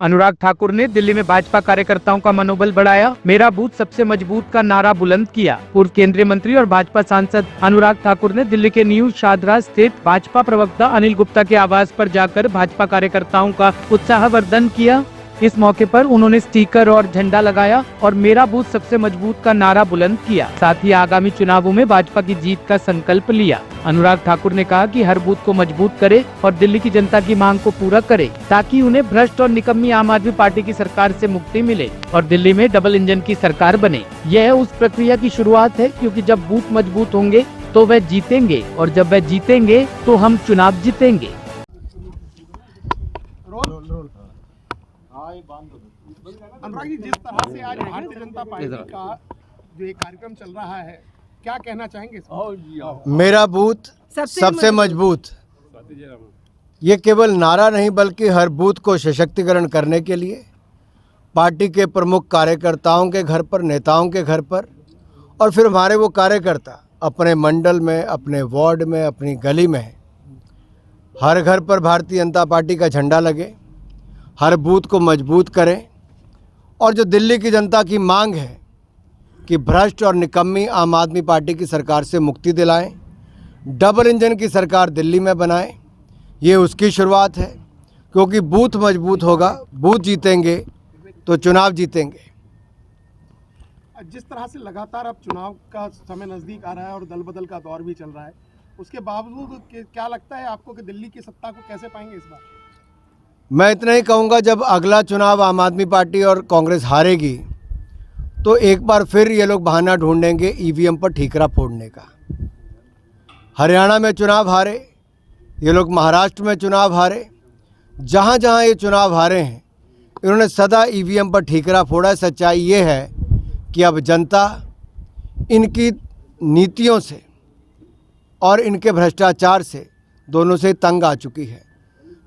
अनुराग ठाकुर ने दिल्ली में भाजपा कार्यकर्ताओं का मनोबल बढ़ाया, मेरा बूथ सबसे मजबूत का नारा बुलंद किया। पूर्व केंद्रीय मंत्री और भाजपा सांसद अनुराग ठाकुर ने दिल्ली के न्यू शादरा स्थित भाजपा प्रवक्ता अनिल गुप्ता के आवास पर जाकर भाजपा कार्यकर्ताओं का उत्साहवर्धन किया। इस मौके पर उन्होंने स्टिकर और झंडा लगाया और मेरा बूथ सबसे मजबूत का नारा बुलंद किया। साथ ही आगामी चुनावों में भाजपा की जीत का संकल्प लिया। अनुराग ठाकुर ने कहा कि हर बूथ को मजबूत करे और दिल्ली की जनता की मांग को पूरा करे, ताकि उन्हें भ्रष्ट और निकम्मी आम आदमी पार्टी की सरकार से मुक्ति मिले और दिल्ली में डबल इंजन की सरकार बने। यह उस प्रक्रिया की शुरुआत है, क्योंकि जब बूथ मजबूत होंगे तो वह जीतेंगे और जब वह जीतेंगे तो हम चुनाव जीतेंगे। अनुराग जी, जिस तरह से आज भारतीय जनता पार्टी का जो एक कार्यक्रम चल रहा है, क्या कहना चाहेंगे इसमें? मेरा बूथ सबसे मजबूत, ये केवल नारा नहीं बल्कि हर बूथ को सशक्तिकरण करने के लिए पार्टी के प्रमुख कार्यकर्ताओं के घर पर, नेताओं के घर पर, और फिर हमारे वो कार्यकर्ता अपने मंडल में, अपने वार्ड में, अपनी गली में, हर घर पर भारतीय जनता पार्टी का झंडा लगे, हर बूथ को मजबूत करें और जो दिल्ली की जनता की मांग है कि भ्रष्ट और निकम्मी आम आदमी पार्टी की सरकार से मुक्ति दिलाएं, डबल इंजन की सरकार दिल्ली में बनाएं, ये उसकी शुरुआत है। क्योंकि बूथ मजबूत होगा, बूथ जीतेंगे तो चुनाव जीतेंगे। जिस तरह से लगातार अब चुनाव का समय नजदीक आ रहा है और दल बदल का दौर भी चल रहा है, उसके बावजूद क्या लगता है आपको कि दिल्ली की सत्ता को कैसे पाएंगे इस बार? मैं इतना ही कहूँगा, जब अगला चुनाव आम आदमी पार्टी और कांग्रेस हारेगी तो एक बार फिर ये लोग बहाना ढूंढेंगे ईवीएम पर ठीकरा फोड़ने का। हरियाणा में चुनाव हारे ये लोग, महाराष्ट्र में चुनाव हारे, जहाँ जहाँ ये चुनाव हारे हैं इन्होंने सदा ईवीएम पर ठीकरा फोड़ा है। सच्चाई ये है कि अब जनता इनकी नीतियों से और इनके भ्रष्टाचार से दोनों से तंग आ चुकी है।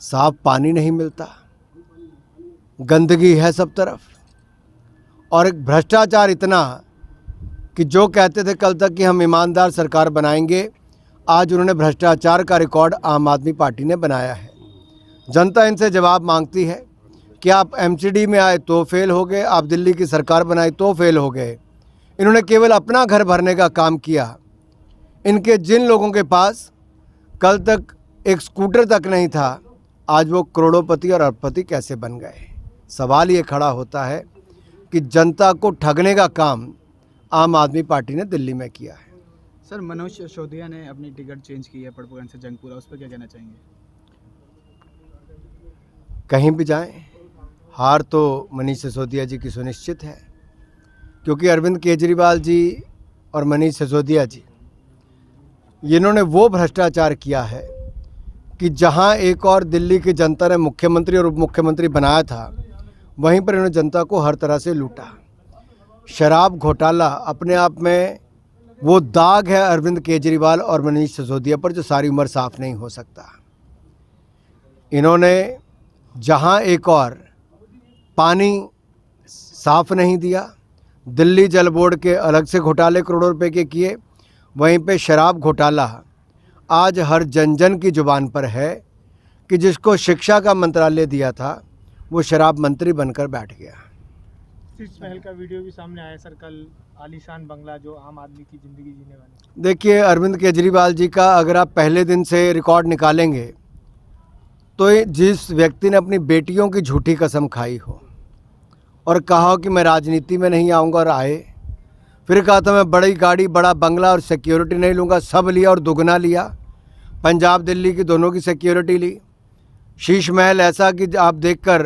साफ पानी नहीं मिलता, गंदगी है सब तरफ, और एक भ्रष्टाचार इतना कि जो कहते थे कल तक कि हम ईमानदार सरकार बनाएंगे, आज उन्होंने भ्रष्टाचार का रिकॉर्ड आम आदमी पार्टी ने बनाया है। जनता इनसे जवाब मांगती है कि आप एमसीडी में आए तो फेल हो गए, आप दिल्ली की सरकार बनाई तो फेल हो गए। इन्होंने केवल अपना घर भरने का काम किया। इनके जिन लोगों के पास कल तक एक स्कूटर तक नहीं था, आज वो करोड़ोंपति और अरबपति कैसे बन गए। सवाल ये खड़ा होता है कि जनता को ठगने का काम आम आदमी पार्टी ने दिल्ली में किया है। सर, मनोज सिसोदिया ने अपनी टिकट चेंज की है पड़पोगंज से जंगपुरा, उस पर क्या कहना चाहेंगे? कहीं भी जाएं, हार तो मनीष सिसोदिया जी की सुनिश्चित है, क्योंकि अरविंद केजरीवाल जी और मनीष सिसोदिया जी, इन्होंने वो भ्रष्टाचार किया है कि जहां एक और दिल्ली की जनता ने मुख्यमंत्री और उप मुख्यमंत्री बनाया था, वहीं पर इन्होंने जनता को हर तरह से लूटा। शराब घोटाला अपने आप में वो दाग है अरविंद केजरीवाल और मनीष सिसोदिया पर, जो सारी उम्र साफ नहीं हो सकता। इन्होंने जहां एक और पानी साफ नहीं दिया, दिल्ली जल बोर्ड के अलग से घोटाले करोड़ों रुपए के किए, वहीं पे शराब घोटाला आज हर जन जन की जुबान पर है कि जिसको शिक्षा का मंत्रालय दिया था वो शराब मंत्री बनकर बैठ गया। शीर्ष महल का वीडियो भी सामने आया सर कल, आलीशान बंगला जो आम आदमी की जिंदगी जीने वाले। देखिए, अरविंद केजरीवाल जी का अगर आप पहले दिन से रिकॉर्ड निकालेंगे तो जिस व्यक्ति ने अपनी बेटियों की झूठी कसम खाई हो और कहा हो कि मैं राजनीति में नहीं आऊँगा और आए, फिर कहा था मैं बड़ी गाड़ी, बड़ा बंगला और सिक्योरिटी नहीं लूँगा, सब लिया और दुगना लिया। पंजाब दिल्ली की दोनों की सिक्योरिटी ली। शीश महल ऐसा कि आप देखकर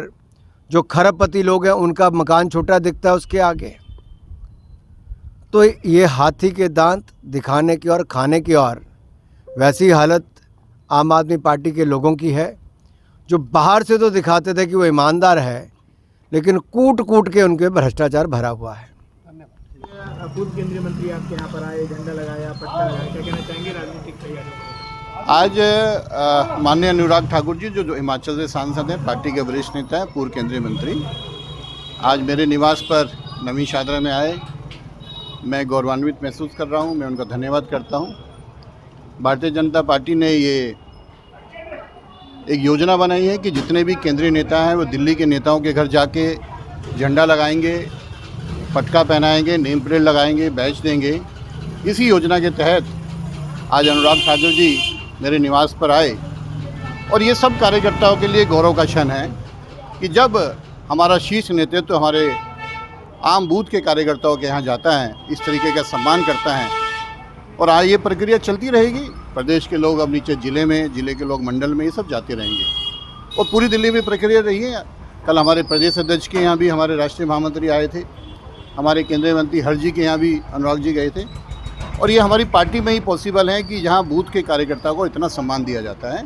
जो खरबपति लोग हैं उनका मकान छोटा दिखता है उसके आगे। तो ये हाथी के दांत दिखाने की और खाने की और वैसी हालत आम आदमी पार्टी के लोगों की है, जो बाहर से तो दिखाते थे कि वो ईमानदार है, लेकिन कूट कूट के उनके भ्रष्टाचार भरा हुआ है। पूर्व केंद्रीय मंत्री आपके यहाँ पर आए, झंडा लगाया, पट्टा लगाया, क्या कहना चाहेंगे राजनीतिक तैयारी? आज माननीय अनुराग ठाकुर जी जो हिमाचल से सांसद हैं, पार्टी के वरिष्ठ नेता हैं, पूर्व केंद्रीय मंत्री, आज मेरे निवास पर नवी शादरा में आए। मैं गौरवान्वित महसूस कर रहा हूं, मैं उनका धन्यवाद करता हूं। भारतीय जनता पार्टी ने ये एक योजना बनाई है कि जितने भी केंद्रीय नेता हैं वो दिल्ली के नेताओं के घर जाके झंडा लगाएंगे, पटका पहनाएंगे, नेम प्लेट लगाएंगे, बैच देंगे। इसी योजना के तहत आज अनुराग ठाकुर जी मेरे निवास पर आए और ये सब कार्यकर्ताओं के लिए गौरव का क्षण है कि जब हमारा शीर्ष नेतृत्व हमारे आम बूथ के कार्यकर्ताओं के यहाँ जाता है, इस तरीके का सम्मान करता है। और आज ये प्रक्रिया चलती रहेगी। प्रदेश के लोग अब नीचे ज़िले में, ज़िले के लोग मंडल में, ये सब जाते रहेंगे और पूरी दिल्ली में प्रक्रिया रही है। कल हमारे प्रदेश अध्यक्ष के यहाँ भी हमारे राष्ट्रीय महामंत्री आए थे, हमारे केंद्रीय मंत्री हर जी के यहाँ भी अनुराग जी गए थे और ये हमारी पार्टी में ही पॉसिबल है कि जहाँ बूथ के कार्यकर्ताओं को इतना सम्मान दिया जाता है।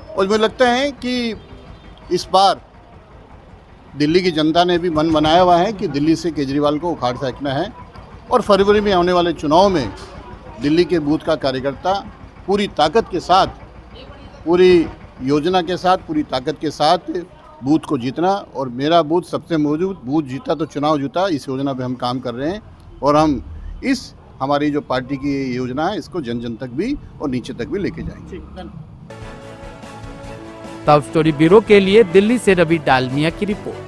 और मुझे लगता है कि इस बार दिल्ली की जनता ने भी मन बनाया हुआ है कि दिल्ली से केजरीवाल को उखाड़ फेंकना है और फरवरी में आने वाले चुनाव में दिल्ली के बूथ का कार्यकर्ता पूरी ताकत के साथ, पूरी योजना के साथ, पूरी ताकत के साथ बूथ को जीतना। और मेरा बूथ सबसे मजबूत, बूथ जीता तो चुनाव जीता, इस योजना पे हम काम कर रहे हैं और हम इस हमारी जो पार्टी की योजना है इसको जन जन तक भी और नीचे तक भी लेके जाएंगे। टॉप स्टोरी ब्यूरो के लिए दिल्ली से रवि डालमिया की रिपोर्ट।